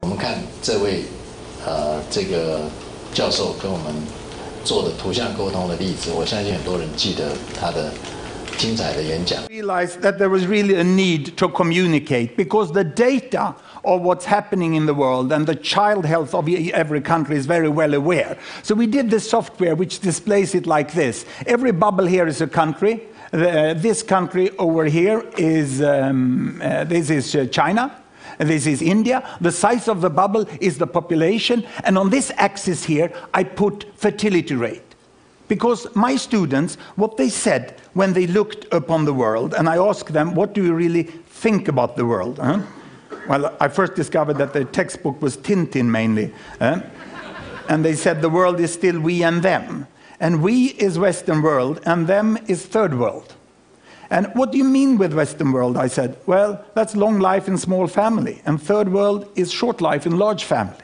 我们看这位这个教授跟我们做的图像沟通的例子，我相信很多人记得他的精彩的演讲。 Realized that there was really a need to communicate because the data of what's happening in the world and the child health of every country is very well aware. So we did this software which displays it like this. Every bubble here is a country. This country over here is this is China. This is India. The size of the bubble is the population. And on this axis here, I put fertility rate. Because my students, what they said when they looked upon the world, and I asked them, what do you really think about the world? Well, I first discovered that the textbook was Tintin mainly. And they said the world is still we and them. And we is Western world, and them is third world. And what do you mean with Western world? I said, well, that's long life in small family, and third world is short life in large family.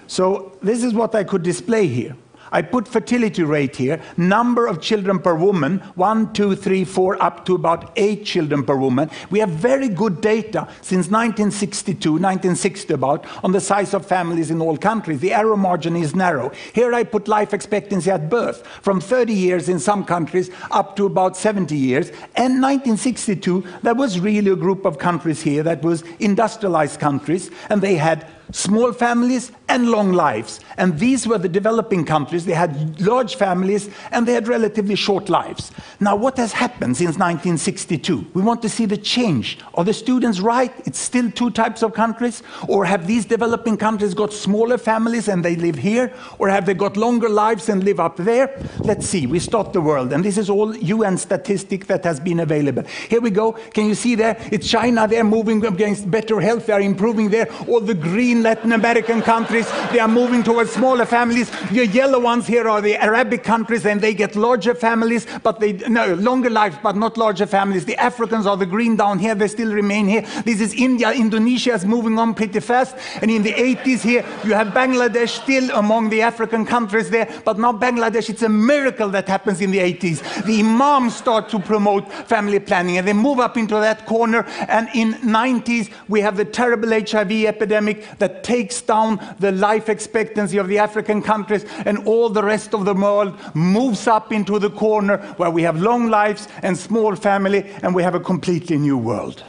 So this is what I could display here. I put fertility rate here, number of children per woman, 1, 2, 3, 4, up to about 8 children per woman. We have very good data since 1962, 1960 about, on the size of families in all countries. The error margin is narrow. Here I put life expectancy at birth, from 30 years in some countries up to about 70 years. And 1962, there was really a group of countries here that was industrialized countries, and they had small families and long lives. And these were the developing countries. They had large families and they had relatively short lives. Now, what has happened since 1962? We want to see the change. Are the students right? It's still 2 types of countries? Or have these developing countries got smaller families and they live here? Or have they got longer lives and live up there? Let's see. We start the world. And this is all UN statistic that has been available. Here we go. Can you see there? It's China. They're moving against better health. They're improving there. All the green Latin American countries, they are moving towards smaller families. The yellow ones here are the Arabic countries, and they get larger families, but longer lives, but not larger families. The Africans are the green down here, they still remain here. This is India. Indonesia is moving on pretty fast. And in the 80s here, you have Bangladesh still among the African countries there. But now Bangladesh, it's a miracle that happens in the 80s. The imams start to promote family planning, and they move up into that corner. And in 90s, we have the terrible HIV epidemic that takes down the life expectancy of the African countries, and all the rest of the world moves up into the corner where we have long lives and small family, and we have a completely new world.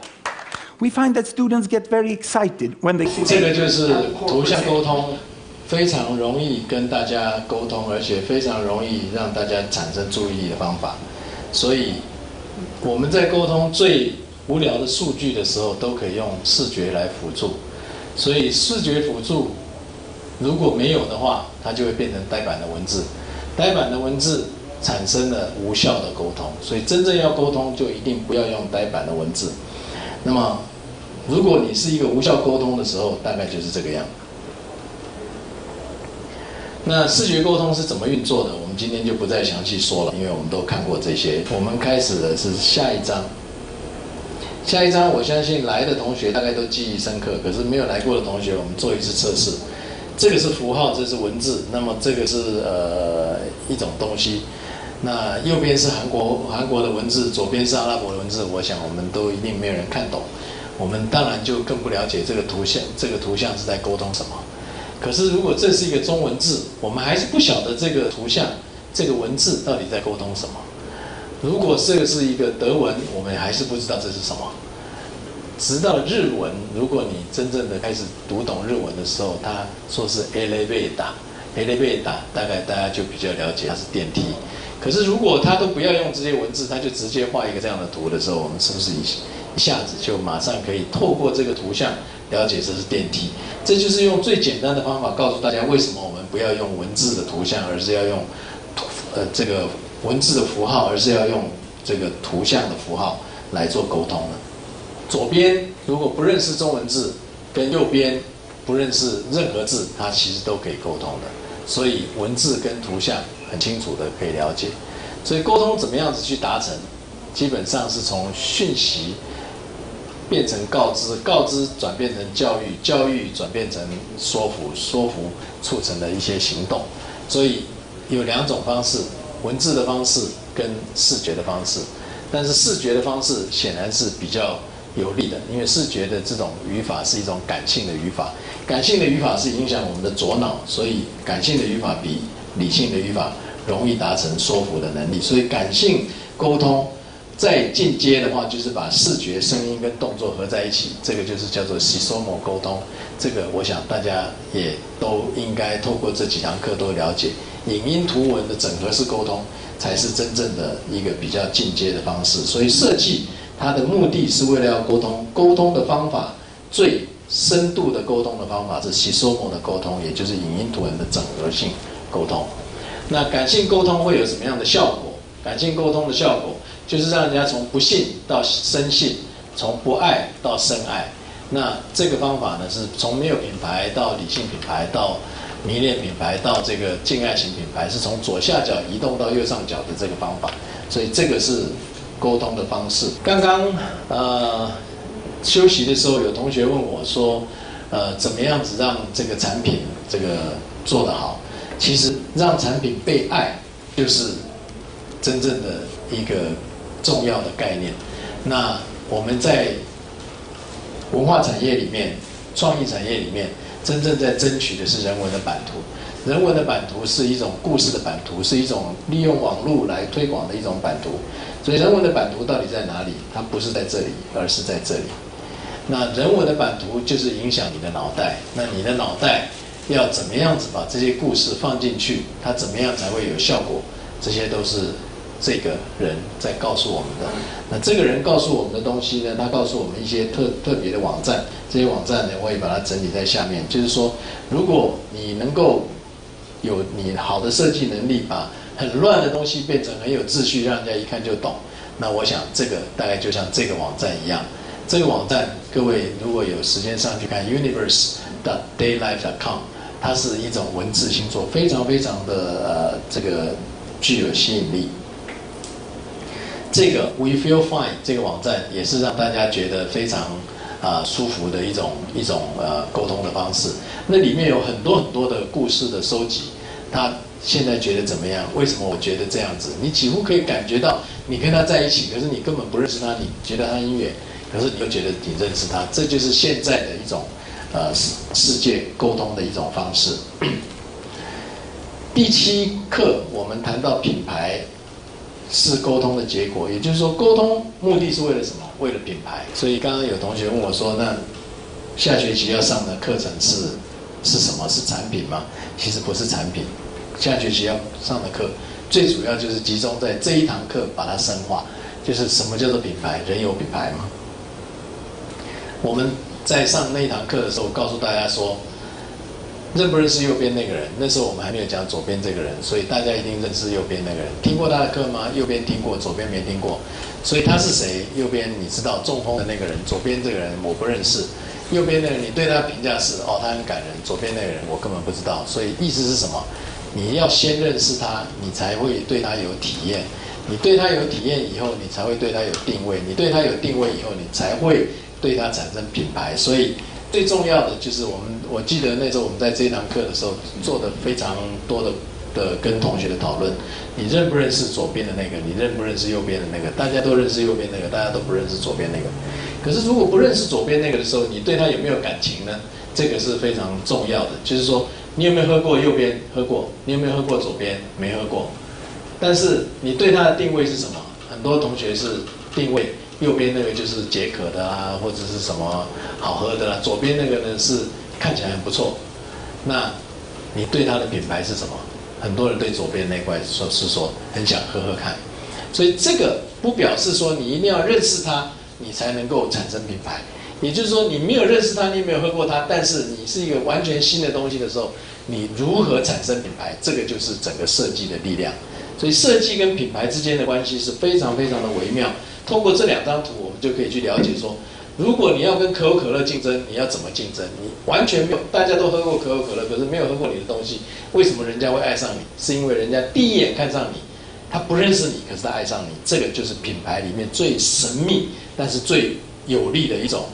We find that students get very excited when they see 这个就是图像沟通，非常容易跟大家沟通，而且非常容易让大家产生注意力的方法。所以我们在沟通最无聊的数据的时候，都可以用视觉来辅助。所以视觉辅助如果没有的话，它就会变成呆板的文字。呆板的文字产生了无效的沟通，所以真正要沟通，就一定不要用呆板的文字。那么，如果你是一个无效沟通的时候，大概就是这个样。那视觉沟通是怎么运作的？我们今天就不再详细说了，因为我们都看过这些。我们开始的是下一章。下一章，我相信来的同学大概都记忆深刻，可是没有来过的同学，我们做一次测试。这个是符号，这是文字，那么这个是一种东西。那右边是韩国的文字，左边是阿拉伯的文字。我想我们都一定没有人看懂。我们当然就更不了解这个图像是在沟通什么。可是如果这是一个中文字，我们还是不晓得这个图像、这个文字到底在沟通什么。如果这个是一个德文，我们还是不知道这是什么。直到日文，如果你真正的开始读懂日文的时候，他说是 elevator， 大概大家就比较了解它是电梯。可是如果他都不要用这些文字，他就直接画一个这样的图的时候，我们是不是一下子就马上可以透过这个图像了解这是电梯？这就是用最简单的方法告诉大家，为什么我们不要用文字的图像，而是要用这个文字的符号，而是要用这个图像的符号来做沟通呢？左边如果不认识中文字，跟右边不认识任何字，它其实都可以沟通的。所以文字跟图像很清楚的可以了解。所以沟通怎么样子去达成，基本上是从讯息变成告知，告知转变成教育，教育转变成说服，说服促成的一些行动。所以有2种方式，文字的方式跟视觉的方式。但是视觉的方式显然是比较有利的，因为视觉的这种语法是一种感性的语法，感性的语法是影响我们的左脑，所以感性的语法比理性的语法容易达成说服的能力，所以感性沟通再进阶的话，就是把视觉、声音跟动作合在一起，这个就是叫做西索摩沟通。这个我想大家也都应该透过这几堂课都了解，影音图文的整合式沟通才是真正的一个比较进阶的方式。所以设计它的目的是为了要沟通，沟通的方法最深度的沟通的方法是西索摩的沟通，也就是影音图文的整合性沟通。那感性沟通会有什么样的效果？感性沟通的效果就是让人家从不信到深信，从不爱到深爱。那这个方法呢，是从没有品牌到理性品牌，到迷恋品牌，到这个敬爱型品牌，是从左下角移动到右上角的这个方法。所以这个是沟通的方式。刚刚休息的时候，有同学问我说，怎么样子让这个产品这个做得好？其实让产品被爱，就是真正的一个重要的概念。那我们在文化产业里面、创意产业里面，真正在争取的是人文的版图。人文的版图是一种故事的版图，是一种利用网络来推广的一种版图。所以人文的版图到底在哪里？它不是在这里，而是在这里。那人文的版图就是影响你的脑袋。那你的脑袋要怎么样子把这些故事放进去？它怎么样才会有效果？这些都是这个人在告诉我们的。那这个人告诉我们的东西呢，他告诉我们一些特别的网站，这些网站呢，我也把它整理在下面。就是说，如果你能够有你好的设计能力，把很乱的东西变成很有秩序，让人家一看就懂，那我想这个大概就像这个网站一样。这个网站，各位如果有时间上去看 universe.daylife.com， 它是一种文字星座，非常非常的这个具有吸引力。这个 We Feel Fine 这个网站也是让大家觉得非常舒服的一种沟通的方式。那里面有很多很多的故事的收集，他现在觉得怎么样？为什么我觉得这样子？你几乎可以感觉到你跟他在一起，可是你根本不认识他，你觉得他音乐，可是你又觉得你认识他，这就是现在的一种世界沟通的一种方式。第7课我们谈到品牌是沟通的结果，也就是说沟通目的是为了什么？为了品牌。所以刚刚有同学问我说，那下学期要上的课程是什么？是产品吗？其实不是产品，下学期要上的课最主要就是集中在这一堂课把它深化，就是什么叫做品牌？人有品牌吗？我们在上那一堂课的时候告诉大家说，认不认识右边那个人？那时候我们还没有讲左边这个人，所以大家一定认识右边那个人。听过他的课吗？右边听过，左边没听过。所以他是谁？右边你知道中风的那个人，左边这个人我不认识。右边那个人你对他评价是他很感人，左边那个人我根本不知道。所以意思是什么？你要先认识他，你才会对他有体验。你对他有体验以后，你才会对他有定位。你对他有定位以后，你才会对他产生品牌。所以最重要的就是我记得那时候我们在这一堂课的时候做的非常多的跟同学的讨论，你认不认识左边的那个？你认不认识右边的那个？大家都认识右边那个，大家都不认识左边那个。可是如果不认识左边那个的时候，你对他有没有感情呢？这个是非常重要的。就是说，你有没有喝过右边？喝过。你有没有喝过左边？没喝过。但是你对他的定位是什么？很多同学是定位右边那个就是解渴的啊，或者是什么好喝的啦，左边那个呢是看起来很不错。那你对他的品牌是什么？很多人对左边那块说很想喝喝看。所以这个不表示说你一定要认识他，你才能够产生品牌。也就是说，你没有认识他，你没有喝过他，但是你是一个完全新的东西的时候，你如何产生品牌？这个就是整个设计的力量。所以设计跟品牌之间的关系是非常非常的微妙。通过这2张图，我们就可以去了解说，如果你要跟可口可乐竞争，你要怎么竞争？你完全没有，大家都喝过可口可乐，可是没有喝过你的东西，为什么人家会爱上你？是因为人家第一眼看上你，他不认识你，可是他爱上你。这个就是品牌里面最神秘，但是最有力的一种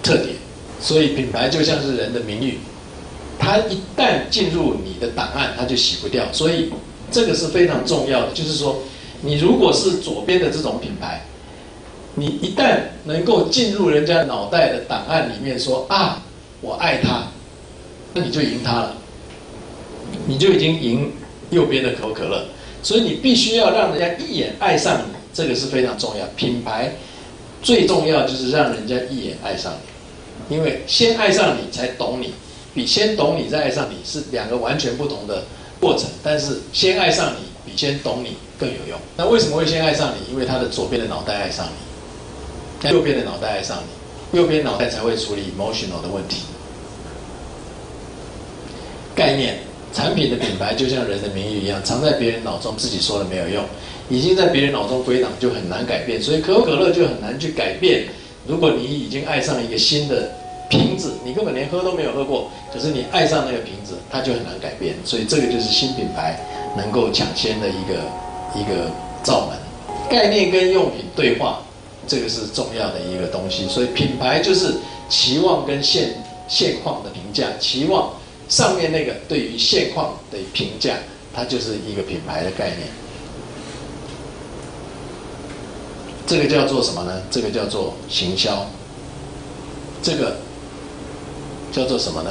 特点。所以品牌就像是人的名誉，它一旦进入你的档案，它就洗不掉。所以这个是非常重要的，就是说，你如果是左边的这种品牌，你一旦能够进入人家脑袋的档案里面说啊，我爱他，那你就赢他了，你就已经赢右边的可口可乐。所以你必须要让人家一眼爱上你，这个是非常重要。品牌最重要就是让人家一眼爱上你，因为先爱上你才懂你，比先懂你再爱上你是两个完全不同的过程。但是先爱上你比先懂你更有用。那为什么会先爱上你？因为他的左边的脑袋爱上你，右边的脑袋爱上你，右边脑袋才会处理 emotional 的问题。概念。产品的品牌就像人的名誉一样，藏在别人脑中，自己说了没有用，已经在别人脑中归档，就很难改变。所以可口可乐就很难去改变。如果你已经爱上一个新的瓶子，你根本连喝都没有喝过，可是你爱上那个瓶子，它就很难改变。所以这个就是新品牌能够抢先的一个罩门。概念跟用品对话，这个是重要的一个东西。所以品牌就是期望跟现况的评价，期望。上面那个对于现况的评价，它就是一个品牌的概念。这个叫做什么呢？这个叫做行销。这个叫做什么呢？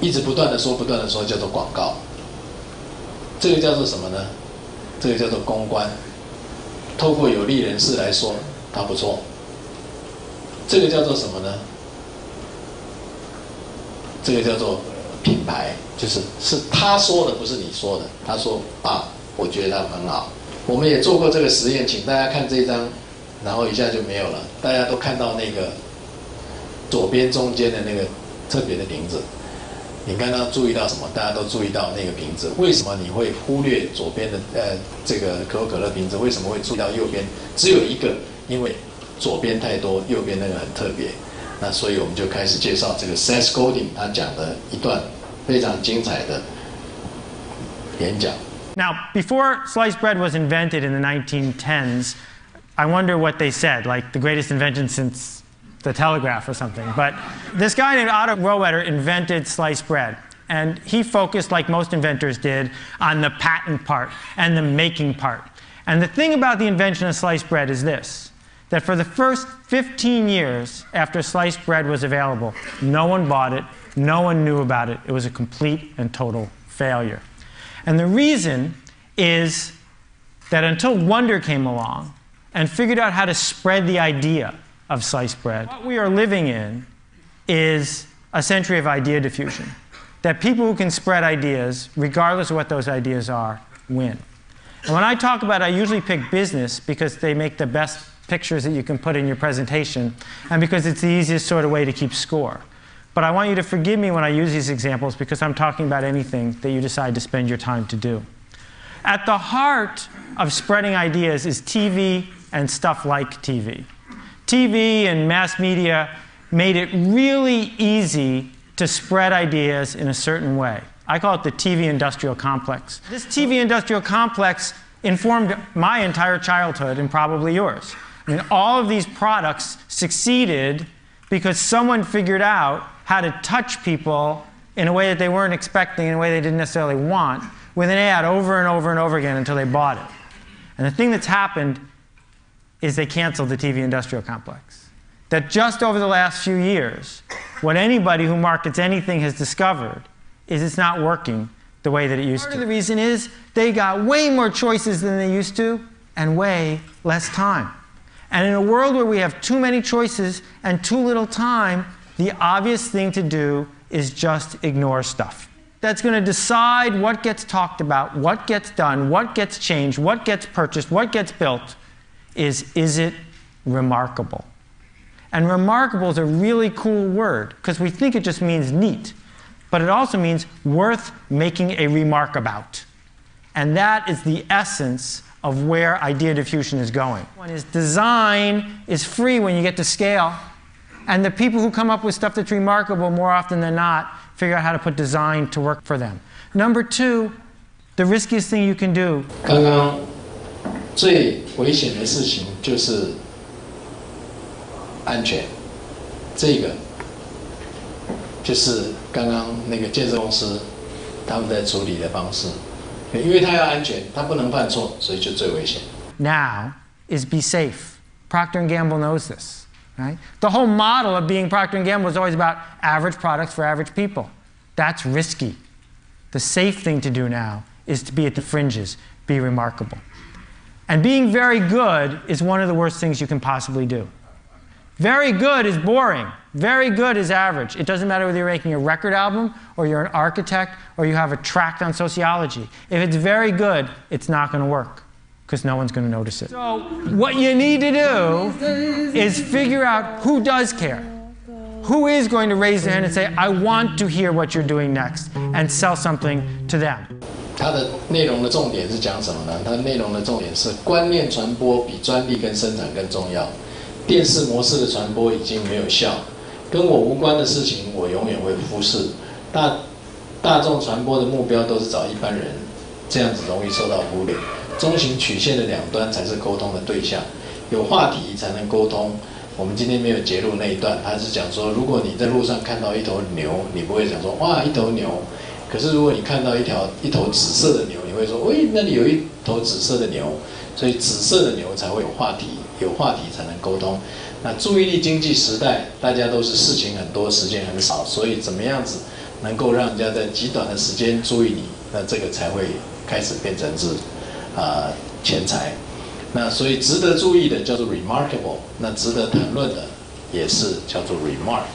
一直不断的说，不断的说，叫做广告。这个叫做什么呢？这个叫做公关。透过有利人士来说，它不错。这个叫做什么呢？这个叫做品牌，是他说的，不是你说的。他说啊，我觉得他很好。我们也做过这个实验，请大家看这一张，然后一下就没有了。大家都看到那个左边中间的那个特别的瓶子，你刚刚注意到什么？大家都注意到那个瓶子。为什么你会忽略左边的这个可口可乐瓶子？为什么会注意到右边只有一个？因为左边太多，右边那个很特别。那所以我们就开始介绍这个 Seth Godin 他讲的一段非常精彩的演讲。Now, before sliced bread was invented in the 1910s, I wonder what they said, like the greatest invention since the telegraph or something. But this guy named Otto Rohwedder invented sliced bread. And he focused, like most inventors did, on the patent part and the making part. And the thing about the invention of sliced bread is this. That for the first 15 years after sliced bread was available, no one bought it, no one knew about it. It was a complete and total failure. And the reason is that until Wonder came along and figured out how to spread the idea of sliced bread, what we are living in is a century of idea diffusion. That people who can spread ideas, regardless of what those ideas are, win. And when I talk about it, I usually pick business because they make the best pictures that you can put in your presentation, and because it's the easiest sort of way to keep score. But I want you to forgive me when I use these examples because I'm talking about anything that you decide to spend your time to do. At the heart of spreading ideas is TV and stuff like TV. TV and mass media made it really easy to spread ideas in a certain way. I call it the TV industrial complex. This TV industrial complex informed my entire childhood and probably yours. I mean, all of these products succeeded because someone figured out how to touch people in a way that they weren't expecting, in a way they didn't necessarily want, with an ad over and over and over again until they bought it. And the thing that's happened is they canceled the TV industrial complex. That just over the last few years, what anybody who markets anything has discovered is it's not working the way that it used to. Part of the reason is they got way more choices than they used to and way less time. And in a world where we have too many choices and too little time, the obvious thing to do is just ignore stuff. That's going to decide what gets talked about, what gets done, what gets changed, what gets purchased, what gets built. Is it remarkable? And remarkable is a really cool word because we think it just means neat. But it also means worth making a remark about. And that is the essence of where idea diffusion is going. One is design is free when you get to scale. And the people who come up with stuff that's remarkable more often than not figure out how to put design to work for them. Number two, the riskiest thing you can do. 刚刚最危险的事情就是安全，这个就是刚刚那个建设公司他们在处理的方式，因为他要安全，他不能犯错，所以就最危险。Now is be safe. Procter & Gamble knows this, right? The whole model of being Procter & Gamble is always about average products for average people. That's risky. The safe thing to do now is to be at the fringes, be remarkable. And being very good is one of the worst things you can possibly do. Very good is boring. Very good is average. It doesn't matter whether you're making a record album or you're an architect or you have a tract on sociology. If it's very good, it's not going to work because no one's going to notice it. So what you need to do is figure out who does care. Who is going to raise their hand and say, I want to hear what you're doing next, and sell something to them. 它的内容的重点是讲什么呢？它的内容的重点是观念传播比专利跟生产更重要。电视模式的传播已经没有效，跟我无关的事情我永远会忽视。大众传播的目标都是找一般人，这样子容易受到忽略。中型曲线的两端才是沟通的对象，有话题才能沟通。我们今天没有截录那一段，他是讲说，如果你在路上看到一头牛，你不会讲说哇一头牛。可是如果你看到一头紫色的牛，你会说，喂，那里有一头紫色的牛。所以紫色的牛才会有话题，有话题才能沟通。那注意力经济时代，大家都是事情很多，时间很少，所以怎么样子能够让人家在极短的时间注意你，那这个才会开始变成是钱财。那所以值得注意的叫做 remarkable， 那值得谈论的也是叫做 remark。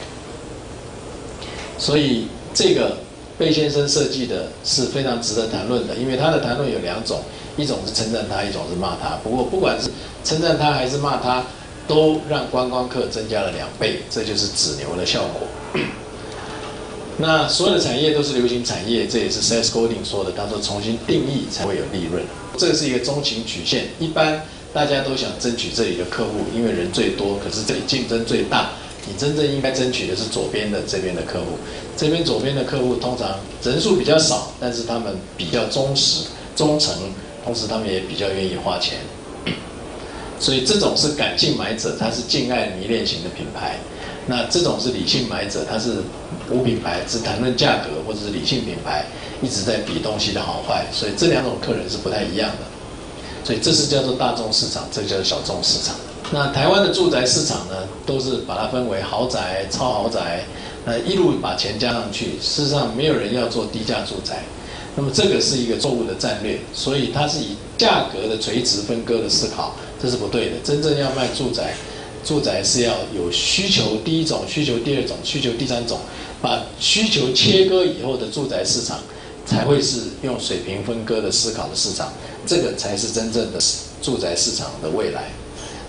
所以这个贝先生设计的是非常值得谈论的，因为他的谈论有两种，一种是称赞他，一种是骂他。不过不管是称赞他还是骂他，都让观光客增加了2倍，这就是指牛的效果。那所有的产业都是流行产业，这也是 Seth Godin 说的，他说重新定义才会有利润。这是一个中型曲线，一般大家都想争取这里的客户，因为人最多，可是这里竞争最大。你真正应该争取的是左边的这边的客户，这边左边的客户通常人数比较少，但是他们比较忠实、忠诚，同时他们也比较愿意花钱。所以这种是感性买者，他是敬爱迷恋型的品牌。那这种是理性买者，他是无品牌，只谈论价格，或者是理性品牌，一直在比东西的好坏。所以这两种客人是不太一样的。所以这是叫做大众市场，这叫做小众市场。那台湾的住宅市场呢，都是把它分为豪宅、超豪宅，一路把钱加上去。事实上，没有人要做低价住宅，那么这个是一个错误的战略。所以它是以价格的垂直分割的思考，这是不对的。真正要卖住宅，住宅是要有需求第一种、需求第二种、需求第三种，把需求切割以后的住宅市场，才会是用水平分割的思考的市场，这个才是真正的住宅市场的未来。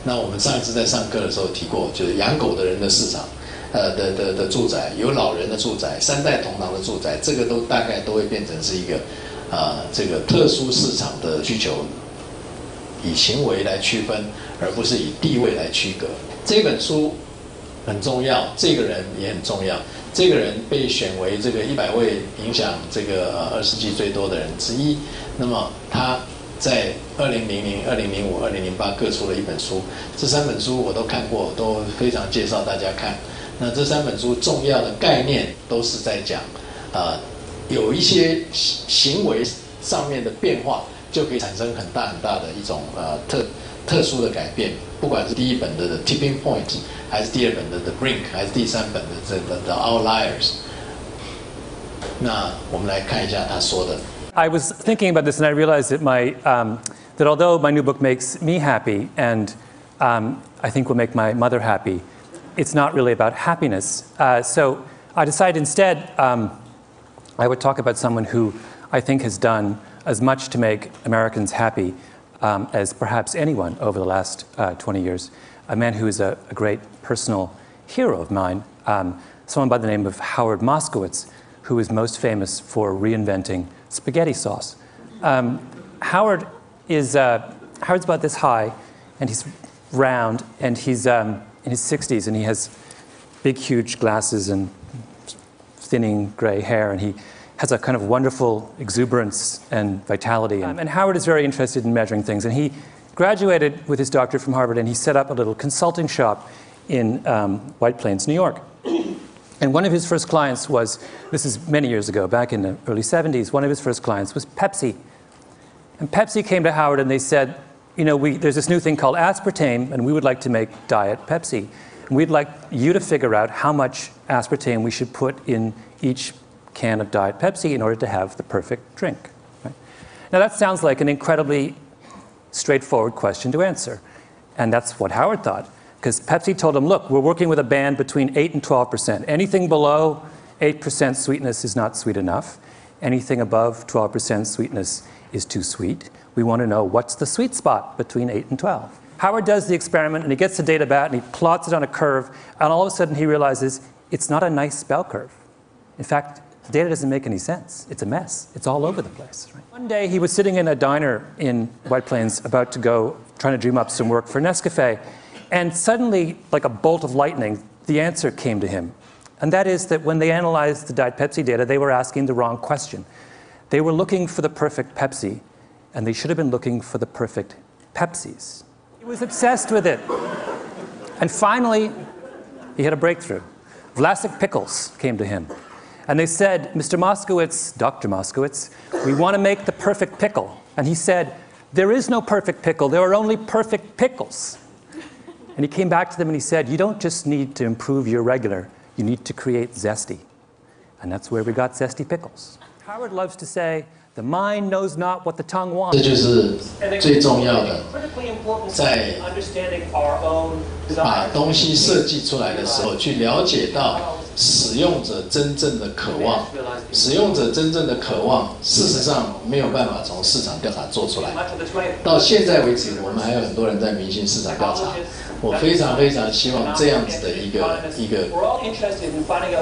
那我们上一次在上课的时候提过，就是养狗的人的市场，的住宅，有老人的住宅，3代同堂的住宅，这个都大概都会变成是一个这个特殊市场的需求，以行为来区分，而不是以地位来区隔。这本书很重要，这个人也很重要。这个人被选为这个100位影响这个20世纪最多的人之一。那么他在2000、2005、2008各出了一本书，这3本书我都看过，都非常介绍大家看。那这3本书重要的概念都是在讲，有一些行为上面的变化，就可以产生很大很大的一种特殊的改变。不管是第一本的 The Tipping Point， 还是第二本的 The Brink， 还是第3本的这个 The Outliers。那我们来看一下他说的。I was thinking about this, and I realized that that although my new book makes me happy, and I think will make my mother happy, it's not really about happiness. So I decided instead I would talk about someone who I think has done as much to make Americans happy as perhaps anyone over the last 20 years. A man who is a great personal hero of mine, someone by the name of Howard Moskowitz, who is most famous for reinventing spaghetti sauce. Howard's about this high, and he's round, and he's in his 60s, and he has big, huge glasses and thinning gray hair, and he has a kind of wonderful exuberance and vitality. And Howard is very interested in measuring things, and he graduated with his doctorate from Harvard, and he set up a little consulting shop in White Plains, New York. And one of his first clients was, this is many years ago, back in the early 70s, one of his first clients was Pepsi. And Pepsi came to Howard and they said, there's this new thing called aspartame, and we would like to make Diet Pepsi. And we'd like you to figure out how much aspartame we should put in each can of Diet Pepsi in order to have the perfect drink. Right? Now that sounds like an incredibly straightforward question to answer. And that's what Howard thought. Because Pepsi told him, look, we're working with a band between 8 and 12%. Anything below 8% sweetness is not sweet enough. Anything above 12% sweetness is too sweet. We want to know what's the sweet spot between 8 and 12. Howard does the experiment, and he gets the data back, and he plots it on a curve, and all of a sudden he realizes it's not a nice bell curve. In fact, the data doesn't make any sense. It's a mess. It's all over the place. Right? One day he was sitting in a diner in White Plains about to go, trying to dream up some work for Nescafe, and suddenly, like a bolt of lightning, the answer came to him. And that is that when they analyzed the Diet Pepsi data, they were asking the wrong question. They were looking for the perfect Pepsi, and they should have been looking for the perfect Pepsis. He was obsessed with it. And finally, he had a breakthrough. Vlasic Pickles came to him. And they said, Mr. Moskowitz, Dr. Moskowitz, we want to make the perfect pickle. And he said, there is no perfect pickle. There are only perfect pickles. And he came back to them and he said, you don't just need to improve your regular. You need to create zesty. And that's where we got zesty pickles. Howard loves to say, the mind knows not what the tongue wants. 这就是最重要的，在把东西设计出来的时候，去了解到使用者真正的渴望。使用者真正的渴望，事实上没有办法从市场调查做出来。到现在为止，我们还有很多人在迷信市场调查。我非常非常希望这样子的一个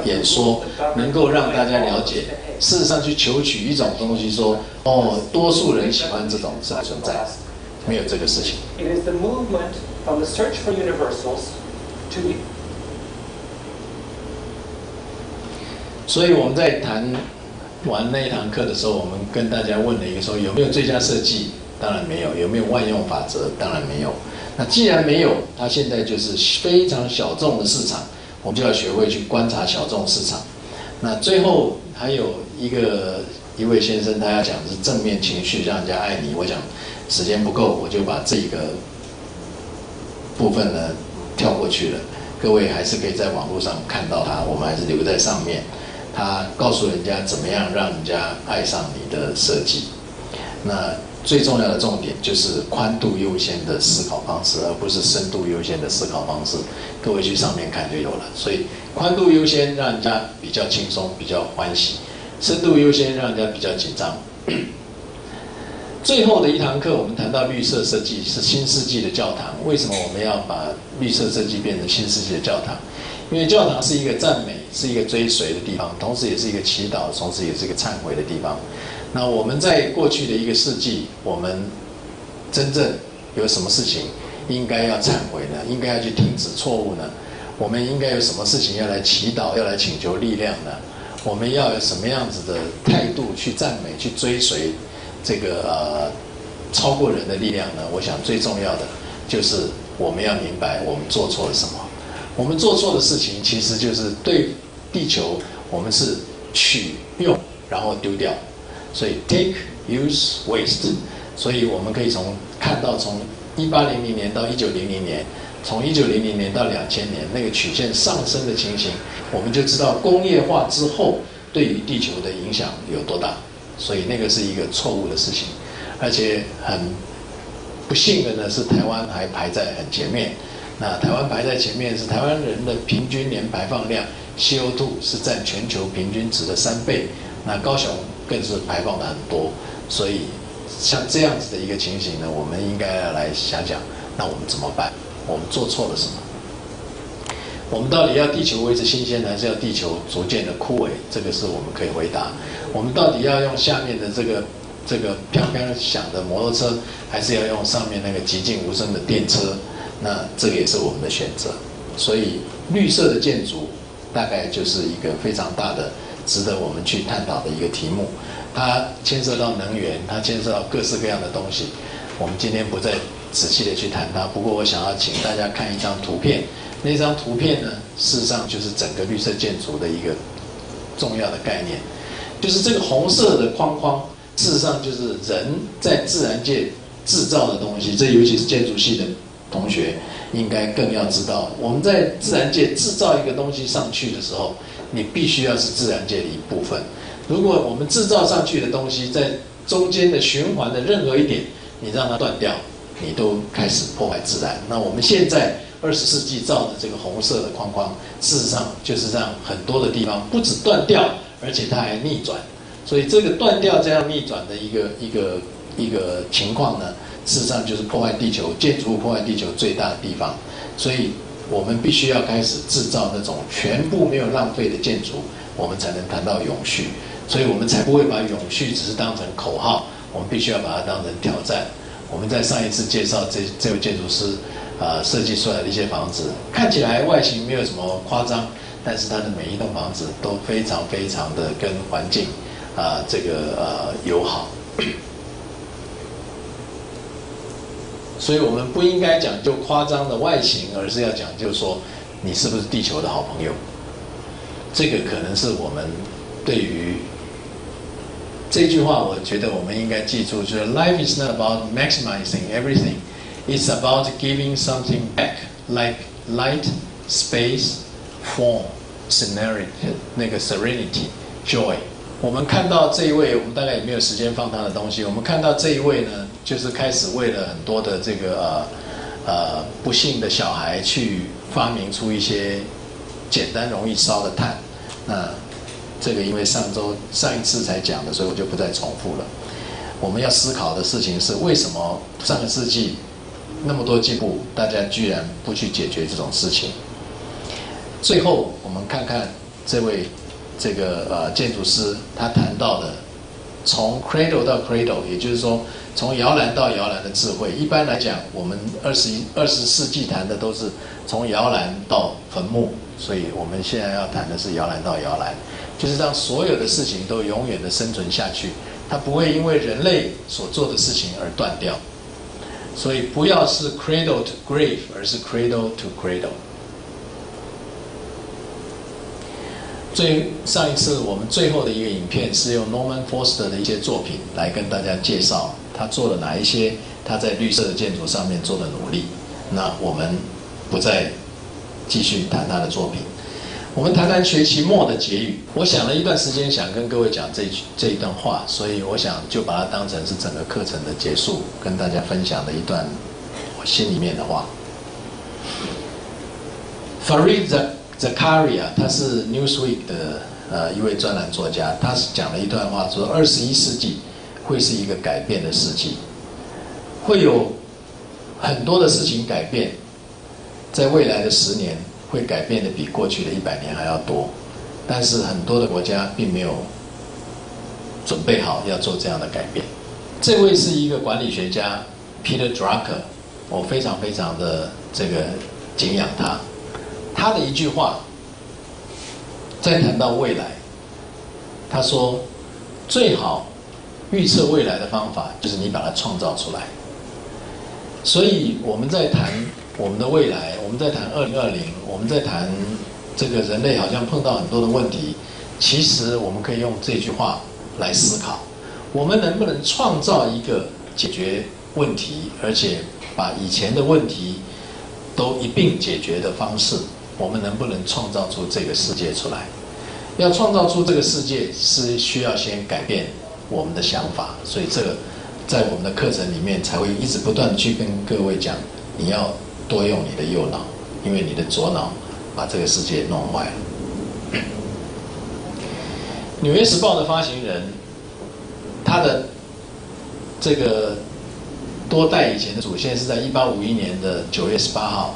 演说，能够让大家了解，事实上去求取一种东西说，哦，多数人喜欢这种是不存在的，没有这个事情。所以我们在谈完那一堂课的时候，我们跟大家问了一个说，有没有最佳设计？当然没有。有没有万用法则？当然没有。那既然没有，它现在就是非常小众的市场，我们就要学会去观察小众市场。那最后还有一位先生，他要讲的是正面情绪，让人家爱你。我想时间不够，我就把这个部分呢跳过去了。各位还是可以在网络上看到它，我们还是留在上面。他告诉人家怎么样让人家爱上你的设计。那最重要的重点就是宽度优先的思考方式，而不是深度优先的思考方式。各位去上面看就有了。所以宽度优先让人家比较轻松，比较欢喜；深度优先让人家比较紧张。最后的一堂课，我们谈到绿色设计是新世纪的教堂。为什么我们要把绿色设计变成新世纪的教堂？因为教堂是一个赞美，是一个追随的地方，同时也是一个祈祷，同时也是一个忏悔的地方。那我们在过去的一个世纪，我们真正有什么事情应该要忏悔呢？应该要去停止错误呢？我们应该有什么事情要来祈祷，要来请求力量呢？我们要有什么样子的态度去赞美、去追随这个超过人的力量呢？我想最重要的就是我们要明白我们做错了什么。我们做错的事情其实就是对地球，我们是取用然后丢掉，所以 take use waste。所以我们可以看到从1800年到1900年，从1900年到2000年那个曲线上升的情形，我们就知道工业化之后对于地球的影响有多大。所以那个是一个错误的事情，而且很不幸的呢是台湾还排在很前面。那台湾排在前面是台湾人的平均年排放量 CO2 是占全球平均值的3倍，那高雄更是排放的很多。所以像这样子的一个情形呢，我们应该要来想想，那我们怎么办？我们做错了什么？我们到底要地球维持新鲜，还是要地球逐渐的枯萎？这个是我们可以回答。我们到底要用下面的这个飘飘响的摩托车，还是要用上面那个寂静无声的电车？那这个也是我们的选择。所以绿色的建筑大概就是一个非常大的值得我们去探讨的一个题目。它牵涉到能源，它牵涉到各式各样的东西，我们今天不再仔细的去谈它。不过我想要请大家看一张图片，那张图片呢，事实上就是整个绿色建筑的一个重要的概念，就是这个红色的框框，事实上就是人在自然界制造的东西，这尤其是建筑系的同学应该更要知道，我们在自然界制造一个东西上去的时候，你必须要是自然界的一部分。如果我们制造上去的东西在中间的循环的任何一点，你让它断掉，你都开始破坏自然。那我们现在20世纪造的这个红色的框框，事实上就是让很多的地方不止断掉，而且它还逆转。所以这个断掉这样逆转的一个情况呢，事实上就是破坏地球建筑物破坏地球最大的地方。所以我们必须要开始制造那种全部没有浪费的建筑，我们才能谈到永续。所以我们才不会把永续只是当成口号，我们必须要把它当成挑战。我们在上一次介绍这位建筑师设计出来的一些房子，看起来外形没有什么夸张，但是它的每一栋房子都非常非常的跟环境友好。所以我们不应该讲究夸张的外形，而是要讲究说你是不是地球的好朋友。这个可能是我们对于这句话，我觉得我们应该记住，就是 Life is not about maximizing everything, it's about giving something back, like light, space, form, serenity, joy。我们看到这一位，我们大概也没有时间放他的东西。我们看到这一位呢，就是开始为了很多的这个不幸的小孩去发明出一些简单容易烧的炭。那这个因为上一次才讲的，所以我就不再重复了。我们要思考的事情是，为什么上个世纪那么多进步，大家居然不去解决这种事情？最后，我们看看这位建筑师他谈到的，从 cradle 到 cradle， 也就是说从摇篮到摇篮的智慧。一般来讲，我们20世纪谈的都是从摇篮到坟墓，所以我们现在要谈的是摇篮到摇篮，就是让所有的事情都永远的生存下去，它不会因为人类所做的事情而断掉。所以不要是 cradle to grave， 而是 cradle to cradle。上一次我们最后的一个影片是用 Norman Foster 的一些作品来跟大家介绍他做了哪一些他在绿色的建筑上面做的努力。那我们不再继续谈他的作品，我们谈谈学期末的结语。我想了一段时间，想跟各位讲这一段话，所以我想就把它当成是整个课程的结束，跟大家分享的一段我心里面的话。Fareed Zakaria， 他是 Newsweek 的一位专栏作家，他讲了一段话，说21世纪会是一个改变的世纪，会有很多的事情改变，在未来的10年会改变的比过去的100年还要多，但是很多的国家并没有准备好要做这样的改变。这位是一个管理学家 Peter Drucker， 我非常非常的敬仰他。他的一句话，在谈到未来，他说最好预测未来的方法就是你把它创造出来。所以我们在谈我们的未来，我们在谈2020，我们在谈这个人类好像碰到很多的问题，其实我们可以用这句话来思考，我们能不能创造一个解决问题，而且把以前的问题都一并解决的方式，我们能不能创造出这个世界出来？要创造出这个世界，是需要先改变我们的想法，所以这个在我们的课程里面才会一直不断的去跟各位讲，你要多用你的右脑，因为你的左脑把这个世界弄坏了。纽约时报的发行人，他的这个多代以前的祖先是在1851年的9月18号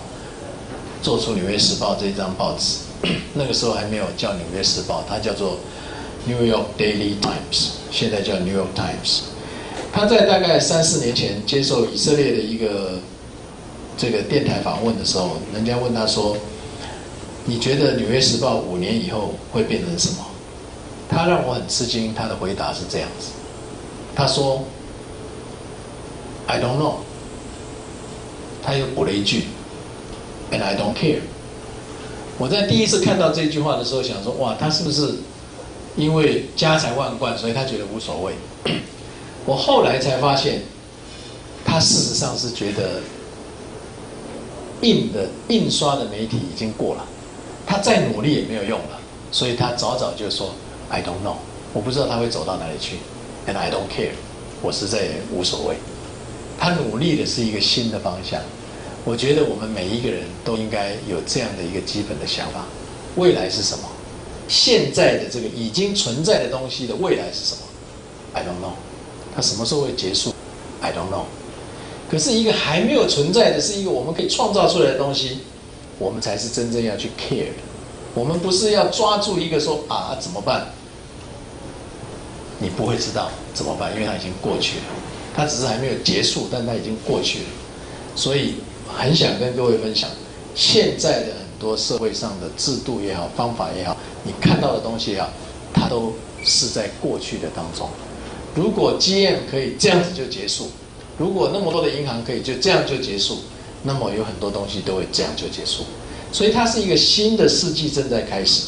做出《纽约时报》这张报纸，那个时候还没有叫《纽约时报》，它叫做 New York Daily Times， 现在叫 New York Times。他在大概3-4年前接受以色列的一个电台访问的时候，人家问他说：“你觉得《纽约时报》5年以后会变成什么？”他让我很吃惊，他的回答是这样子，他说 ：“I don't know。”他又补了一句 ：“And I don't care。”我在第一次看到这句话的时候，想说：“哇，他是不是因为家财万贯，所以他觉得无所谓？”我后来才发现，他事实上是觉得印刷的媒体已经过了，他再努力也没有用了，所以他早早就说 I don't know， 我不知道他会走到哪里去 ，and I don't care， 我实在也无所谓。他努力的是一个新的方向。我觉得我们每一个人都应该有这样的一个基本的想法：未来是什么？现在的这个已经存在的东西的未来是什么 ？I don't know。它什么时候会结束 ？I don't know。可是一个还没有存在的，是一个我们可以创造出来的东西，我们才是真正要去 care 的。我们不是要抓住一个说啊怎么办？你不会知道怎么办，因为它已经过去了。它只是还没有结束，但它已经过去了。所以很想跟各位分享，现在的很多社会上的制度也好，方法也好，你看到的东西也好，它都是在过去的当中。如果 GM 可以这样子就结束，如果那么多的银行可以就这样就结束，那么有很多东西都会这样就结束。所以它是一个新的世纪正在开始。